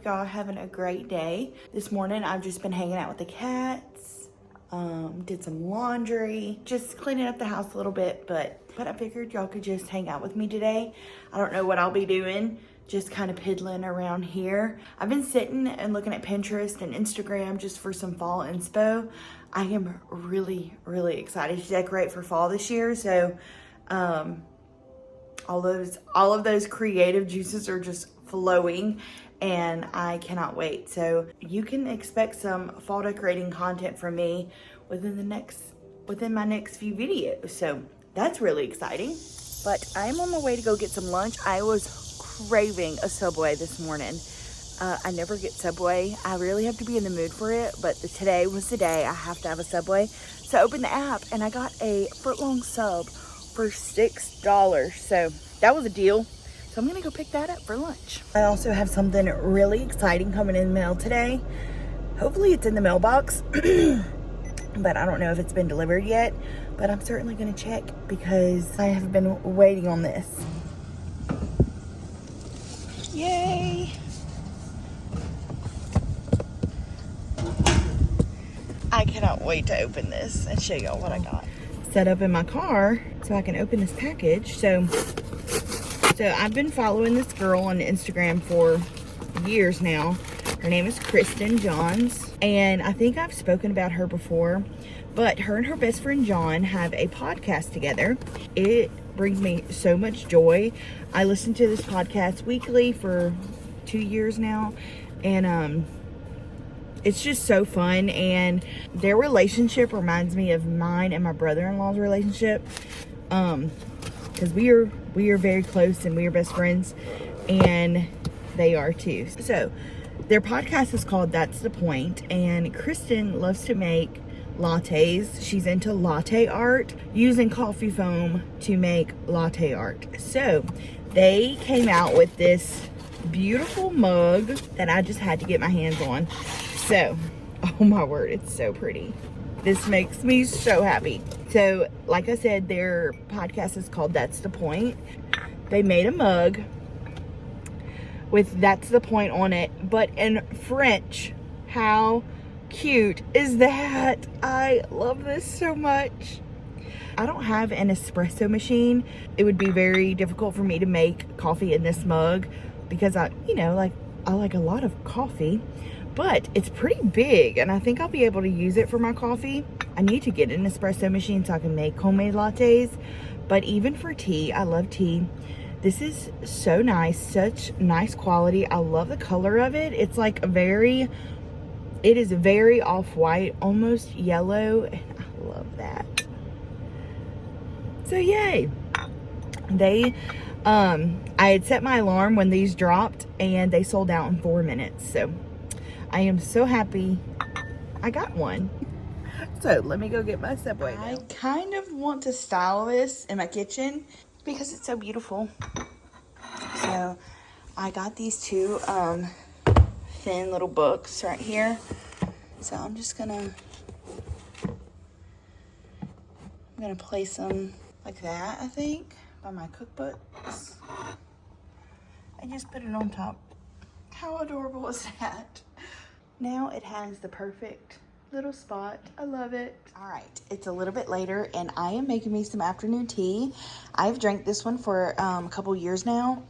hope y'all are having a great day. This morning, I've just been hanging out with the cats, did some laundry, just cleaning up the house a little bit, but I figured y'all could just hang out with me today. I don't know what I'll be doing, just kind of piddling around here. I've been sitting and looking at Pinterest and Instagram just for some fall inspo. I am really, really excited to decorate for fall this year, so all of those creative juices are just flowing and I cannot wait. So you can expect some fall decorating content from me within my next few videos. So that's really exciting. But I'm on my way to go get some lunch. I was craving a Subway this morning. I never get Subway. I really have to be in the mood for it, but today was the day I have to have a Subway. So I opened the app and I got a foot-long sub for $6. So that was a deal. So I'm gonna go pick that up for lunch. I also have something really exciting coming in the mail today. Hopefully it's in the mailbox, but I don't know if it's been delivered yet, but I'm certainly gonna check because I have been waiting on this. Yay! I cannot wait to open this and show y'all what I got. Set up in my car so I can open this package. So I've been following this girl on Instagram for years now. Her name is Kristen Johns, and I think I've spoken about her before, but her and her best friend John have a podcast together. It brings me so much joy. I listen to this podcast weekly for 2 years now, and it's just so fun, and their relationship reminds me of mine and my brother-in-law's relationship, because we are very close and we are best friends, and they are too. So their podcast is called That's the Point, and Kristen loves to make lattes. She's into latte art, using coffee foam to make latte art. So they came out with this beautiful mug that I just had to get my hands on. So, oh my word, it's so pretty. This makes me so happy. So, like I said, their podcast is called That's the Point. They made a mug with That's the Point on it, but in French. How cute is that? I love this so much. I don't have an espresso machine. It would be very difficult for me to make coffee in this mug because I like a lot of coffee. But it's pretty big, and I think I'll be able to use it for my coffee. I need to get an espresso machine so I can make homemade lattes. But even for tea, I love tea. This is so nice, such nice quality. I love the color of it. It's like it is very off-white, almost yellow, and I love that. So yay. I had set my alarm when these dropped, and they sold out in 4 minutes. So I am so happy I got one. So let me go get my Subway now. I kind of want to style this in my kitchen because it's so beautiful. So I got these two thin little books right here. So I'm gonna place them like that, I think, by my cookbooks. And just put it on top. How adorable is that? Now it has the perfect little spot. I love it. All right, it's a little bit later and I am making me some afternoon tea. I've drank this one for a couple years now.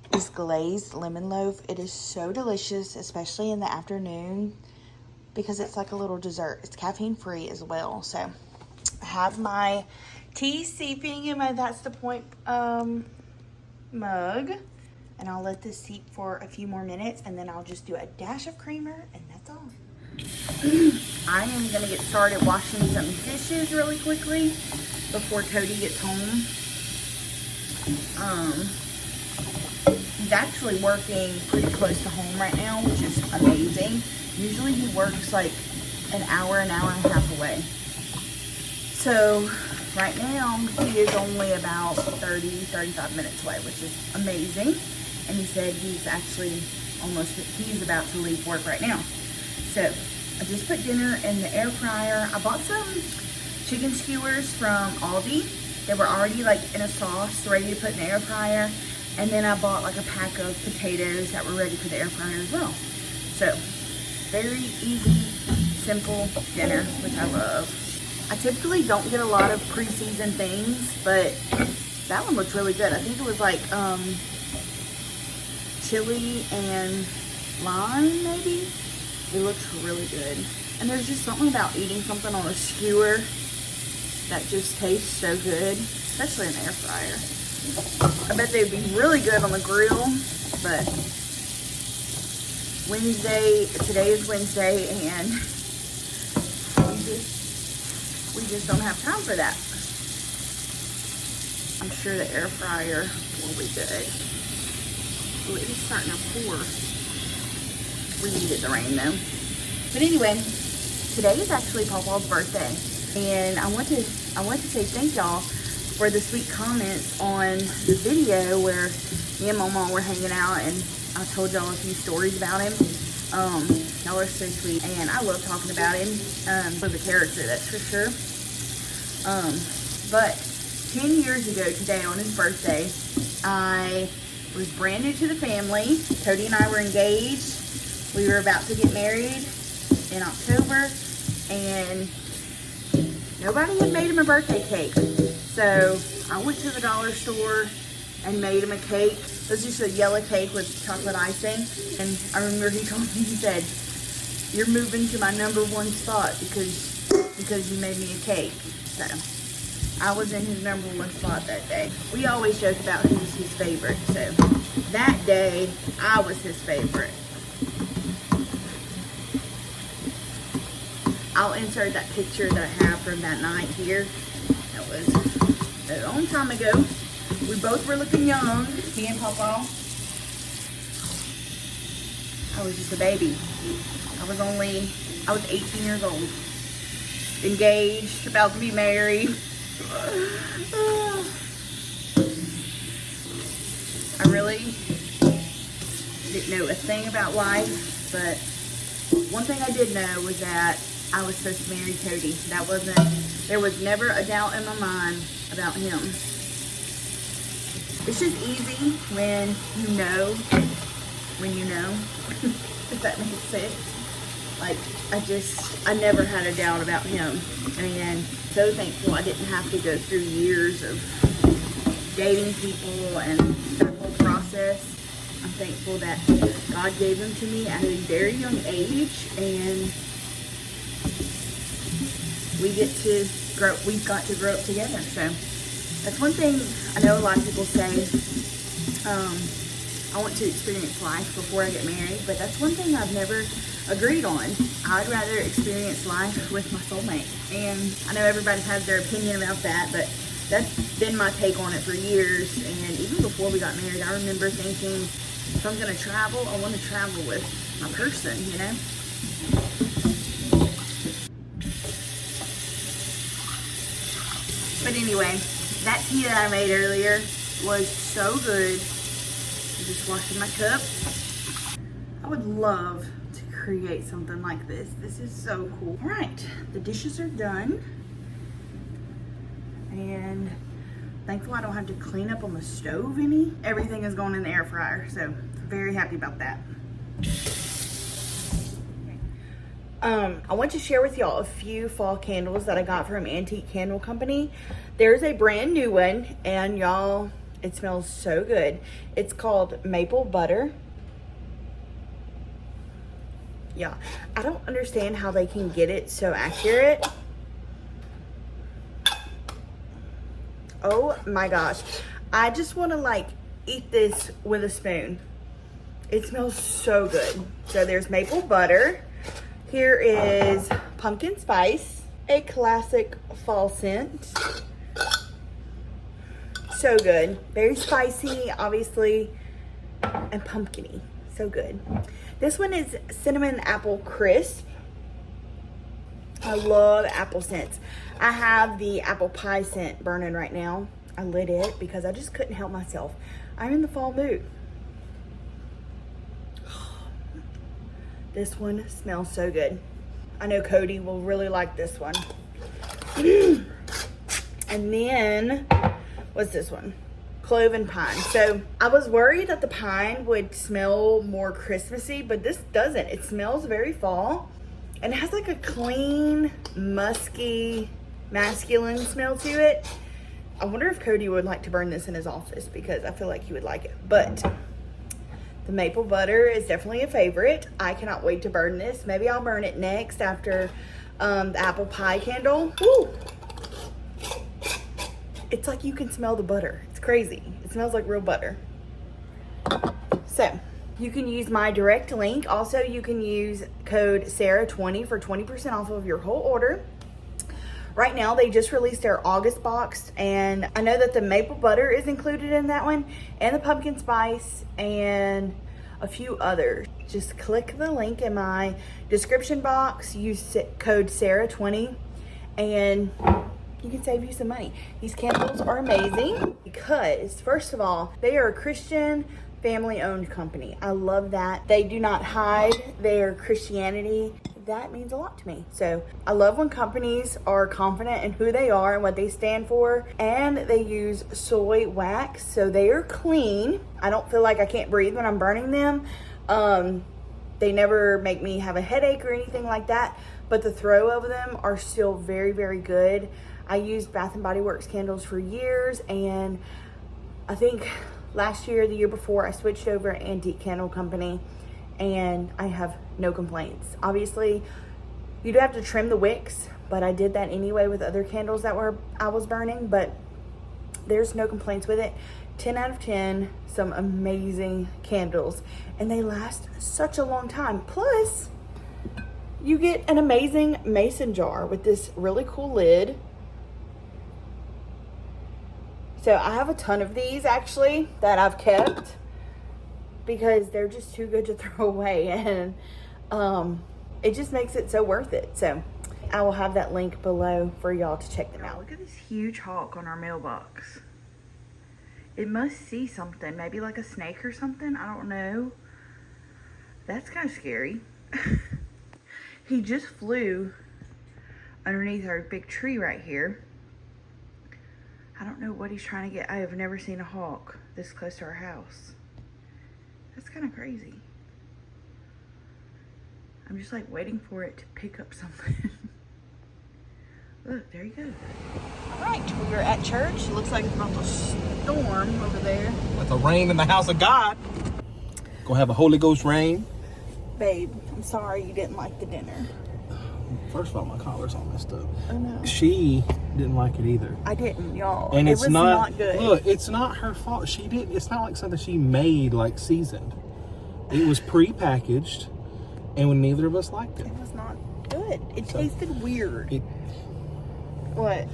This glazed lemon loaf. It is so delicious, especially in the afternoon because it's like a little dessert. It's caffeine free as well. So I have my tea seeping in my That's the Point mug. And I'll let this seep for a few more minutes, and then I'll just do a dash of creamer, and that's all. I am gonna get started washing some dishes really quickly before Cody gets home. He's actually working pretty close to home right now, which is amazing. Usually he works like an hour and a half away. So right now he is only about 35 minutes away, which is amazing. And he said he's about to leave work right now. So I just put dinner in the air fryer. I bought some chicken skewers from Aldi. They were already like in a sauce, ready to put in the air fryer. And then I bought like a pack of potatoes that were ready for the air fryer as well. So, very easy, simple dinner, which I love. I typically don't get a lot of pre-seasoned things, but that one looked really good. I think it was like chili and lime, maybe. It looks really good. And there's just something about eating something on a skewer that just tastes so good, especially in the air fryer. I bet they'd be really good on the grill, but today is Wednesday, and we just don't have time for that. I'm sure the air fryer will be good. Ooh, it is starting to pour. We need it to rain though. But anyway, today is actually Pawpaw's birthday, and I want to say thank y'all for the sweet comments on the video where me and Mama were hanging out, and I told y'all a few stories about him. Y'all are so sweet, and I love talking about him. For the character, that's for sure. But 10 years ago today, on his birthday, I was brand new to the family. Cody and I were engaged. We were about to get married in October, and nobody had made him a birthday cake. So I went to the dollar store and made him a cake. It was just a yellow cake with chocolate icing. And I remember he told me, he said, "You're moving to my #1 spot because you made me a cake." So I was in his #1 spot that day. We always joke about who's his favorite. So that day, I was his favorite. I'll insert that picture that I have from that night here. That was a long time ago. We both were looking young, me and Pawpaw. I was just a baby. I was 18 years old. Engaged, about to be married. I really didn't know a thing about life, but one thing I did know was that I was supposed to marry Cody. There was never a doubt in my mind about him. It's just easy when you know, if that makes sense. Like, I never had a doubt about him. And so thankful I didn't have to go through years of dating people and that whole process. I'm thankful that God gave him to me at a very young age, and we've got to grow up together. So that's one thing I know a lot of people say, I want to experience life before I get married, but that's one thing I've never agreed on. I'd rather experience life with my soulmate. And I know everybody has their opinion about that, but that's been my take on it for years. And even before we got married, I remember thinking, if I'm going to travel, I want to travel with my person, you know? But anyway, that tea that I made earlier was so good. I'm just washing my cup. I would love to create something like this. This is so cool. All right, the dishes are done. And thankful I don't have to clean up on the stove any. Everything is going in the air fryer, so very happy about that. I want to share with y'all a few fall candles that I got from Antique Candle Company. There's a brand new one, and y'all, it smells so good. It's called Maple Butter. Yeah, I don't understand how they can get it so accurate. Oh my gosh. I just want to like eat this with a spoon. It smells so good. So there's maple butter. Here is pumpkin spice, a classic fall scent. So good. Very spicy, obviously, and pumpkin-y. So good. This one is cinnamon apple crisp. I love apple scents. I have the apple pie scent burning right now. I lit it because I just couldn't help myself. I'm in the fall mood. This one smells so good. I know Cody will really like this one. And then, what's this one? clove and pine. So I was worried that the pine would smell more Christmassy, but this doesn't. It smells very fall, and it has like a clean, musky, masculine smell to it. I wonder if Cody would like to burn this in his office, because I feel like he would like it. But the maple butter is definitely a favorite. I cannot wait to burn this. Maybe I'll burn it next after the apple pie candle. Woo! It's like you can smell the butter. It's crazy. It smells like real butter. So you can use my direct link. Also, you can use code Sarah20 for 20% off of your whole order. Right now, they just released their August box, and I know that the maple butter is included in that one, and the pumpkin spice, and a few others. Just click the link in my description box, use code Sarah20, and you can save you some money. These candles are amazing because, first of all, they are a Christian family-owned company. I love that. They do not hide their Christianity. That means a lot to me. So I love when companies are confident in who they are and what they stand for, and they use soy wax, so they are clean. I don't feel like I can't breathe when I'm burning them. They never make me have a headache or anything like that, but the throw of them are still very, very good. I used Bath & Body Works candles for years, and I think last year, the year before, I switched over to Antique Candle Company, and I have no complaints. Obviously, you do have to trim the wicks, but I did that anyway with other candles that I was burning, but there's no complaints with it. 10 out of 10, some amazing candles, and they last such a long time. Plus, you get an amazing mason jar with this really cool lid. So I have a ton of these actually that I've kept because they're just too good to throw away, and it just makes it so worth it. So I will have that link below for y'all to check them out. Look at this huge hawk on our mailbox. It must see something, maybe like a snake or something. I don't know. That's kind of scary. He just flew underneath our big tree right here. I don't know what he's trying to get. I have never seen a hawk this close to our house. That's kind of crazy. I'm just like waiting for it to pick up something. Look, there you go. All right, we are at church. It looks like it's about to storm over there. It's a rain in the house of God. Gonna have a Holy Ghost rain. Babe, I'm sorry you didn't like the dinner. First of all, my collar's all messed up. Oh no. She didn't like it either. I didn't, y'all. And it was not good. Look, it's not her fault. She didn't. It's not like something she made, like seasoned. It was pre-packaged, and when neither of us liked it. It was not good. It tasted weird. What?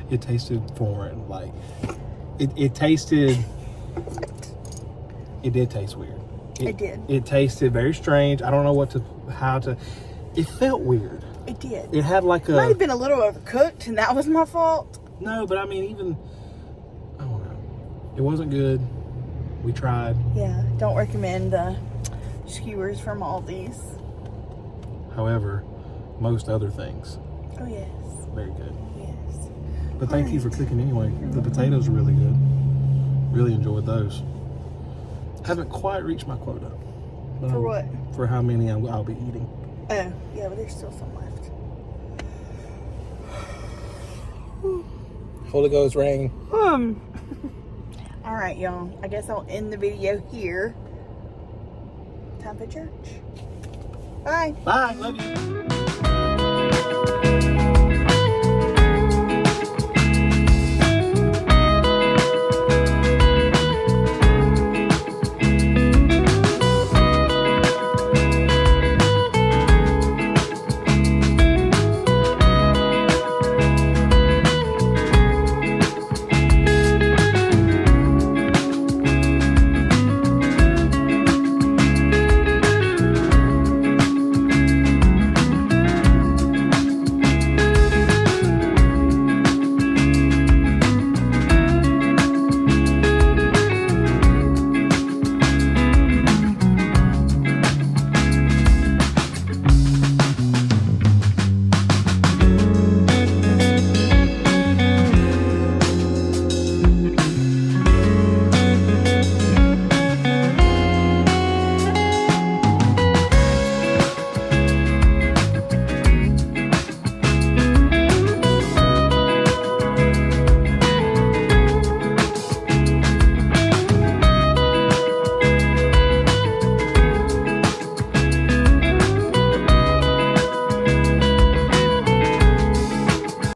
It tasted foreign. Like it tasted. It did taste weird. It did. It tasted very strange. I don't know how to. It felt weird. It did. It had like It might have been a little overcooked, and that was my fault. No, but I mean, even I don't know. It wasn't good. We tried. Yeah, don't recommend the skewers from Aldi's. However, most other things. Oh yes. Very good. Yes. But thank you for cooking anyway. The potatoes are really good. Really enjoyed those. Haven't quite reached my quota. For what? For how many I'll be eating. Oh, yeah, but there's still some left. Holy Ghost rain. All right, y'all. I guess I'll end the video here. Time for church. Bye. Bye. Love you.